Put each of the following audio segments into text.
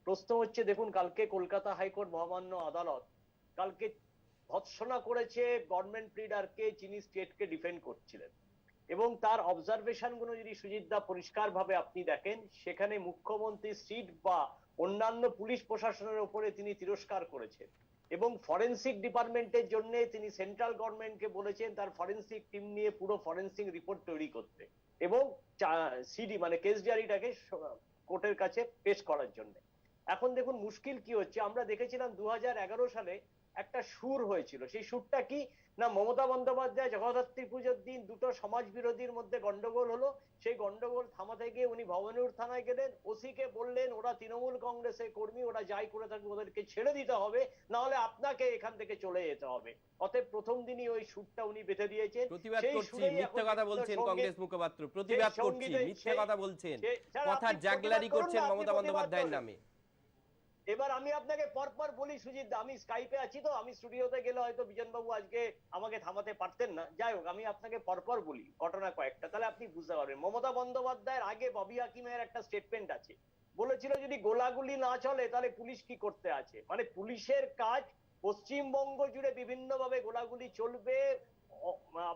প্রশ্ন হচ্ছে, দেখুন কালকে কলকাতা হাইকোর্ট মহামান্য আদালত কালকে ভৎসনা করেছে গভর্নমেন্ট লিডারকে, যিনি স্টেটকে ডিফেন্ড করছিলেন, এবং তার অবজারভেশন গুলো যদি সুজিতদা পরিষ্কার ভাবে আপনি দেখেন, সেখানে মুখ্যমন্ত্রী সিট বা অন্যান্য পুলিশ প্রশাসনের উপরে তিনি তিরস্কার করেছেন, এবং ফরেন্সিক ডিপার্টমেন্টের জন্য তিনি সেন্ট্রাল গভর্নমেন্টকে বলেছেন তার ফরেন্সিক টিম নিয়ে পুরো ফরেন্সিক রিপোর্ট তৈরি করতে, এবং সিডি মানে কেস ডায়েরিটাকে কোর্টের কাছে পেশ করার জন্য। এখন দেখুন মুশকিল কি হচ্ছে, আমরা দেখেছিলাম 2011 সালে একটা সুর হয়েছিল, সেই সুরটা কি না, মমতা বন্দ্যোপাধ্যায় জগদ্ধাত্রী পুজোর দিন দুটো সমাজ বিরোধীর মধ্যে গন্ডগোল হলো, সেই গন্ডগোল থামাতে গিয়ে উনি ভবানীপুর থানায় গেলেন, ওসিকে বললেন ওরা তৃণমূল কংগ্রেসের কর্মী, ওরা যাই করে থাকবে ওদেরকে ছেড়ে দিতে হবে, না হলে আপনাকে এখান থেকে চলে যেতে হবে। অতএব প্রথম দিনই ওই সুরটা উনি বেঁধে দিয়েছেন। প্রতিবাদ করছি, মিথ্যা কথা বলছেন কংগ্রেস মুখপাত্র, প্রতিবাদ করছি, মিথ্যা কথা বলছেন, কথা জাগলারি করছেন মমতা বন্দ্যোপাধ্যায়ের নামে। এবার আমি আপনাকে পরপর বলি সুজিত, আমি স্কাইপে আছি তো, আমি স্টুডিওতে গেলে হয়তো বিজনবাবু আজকে আমাকে থামাতে পারতেন না, যাই হোক আমি আপনাকে পরপর বলি ঘটনা কয়েকটা, তাহলে আপনি বুঝতে পারবেন। মমতা বন্দ্যোপাধ্যায়ের আগে ববি হাকিমের একটা স্টেটমেন্ট আছে, বলেছিল যদি গোলাগুলি না চলে তাহলে পুলিশ কি করতে আছে, মানে পুলিশের কাজ পশ্চিমবঙ্গ জুড়ে বিভিন্ন ভাবে গোলাগুলি চলবে,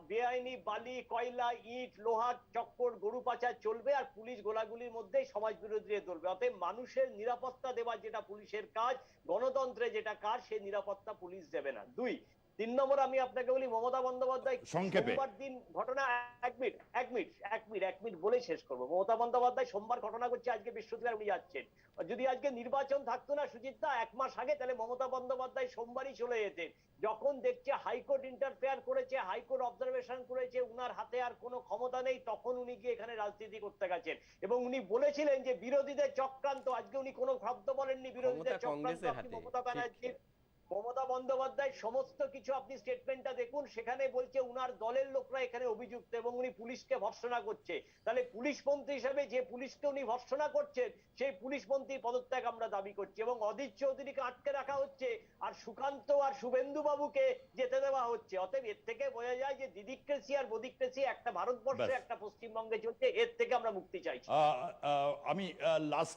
বেআইনি বালি কয়লা ইট লোহার চক্কর গরু পাচার চলবে, আর পুলিশ গোলাগুলির মধ্যেই সমাজ বিরোধীদের চলবে। অতএব মানুষের নিরাপত্তা দেওয়ার যেটা পুলিশের কাজ, গণতন্ত্রে যেটা কাজ, সেই নিরাপত্তা পুলিশ দেবে না। 2, 3 নম্বর আমি আপনাকে বলি, মমতা বন্দ্যোপাধ্যায় সোমবার দিন ঘটনা, এক মিনিট বলে শেষ করবো। মমতা বন্দ্যোপাধ্যায় সোমবার ঘটনা করছে, আজকে বৃহস্পতিবার উনি যাচ্ছেন। যদি আজকে নির্বাচন থাকতো না সুজিতদা 1 মাস আগে, তাহলে মমতা বন্দ্যোপাধ্যায় সোমবারই চলে যেতেন। যখন দেখছে হাইকোর্ট ইন্টারফেয়ার করেছে, হাইকোর্ট অবজারভেশন করেছে, উনার হাতে আর কোনো ক্ষমতা নেই, তখন উনি গিয়ে এখানে রাজনীতি করতে গেছেন, এবং উনি বলেছিলেন যে বিরোধীদের চক্রান্ত। আজকে উনি কোনো শব্দ বলেননি বিরোধীদের চক্রান্ত। আপনি মমতা ব্যানার্জির, মমতা বন্দ্যোপাধ্যায় সমস্ত কিছু আপনি স্টেটমেন্টটা দেখুন, সেখানে বলছে উনার দলের লোকরা এখানে অভিযুক্ত, এবং উনি পুলিশকে ভর্ৎসনা করছে। তাহলে পুলিশ মন্ত্রী হিসেবে যে পুলিশকে উনি ভর্ৎসনা করছেন, সেই পুলিশ মন্ত্রীর পদত্যাগ আমরা দাবি করছি, এবং অধীর চৌধুরীকে আটকে রাখা হচ্ছে, আর সুকান্ত আর শুভেন্দু বাবুকে যেতে দেওয়া হচ্ছে। অতএব এর থেকে বোঝা যায় যে দিদিক্রেসি আর বদিক্রেসি একটা ভারতবর্ষে একটা পশ্চিমবঙ্গে চলছে, এর থেকে আমরা মুক্তি চাইছি। আমি লাস্ট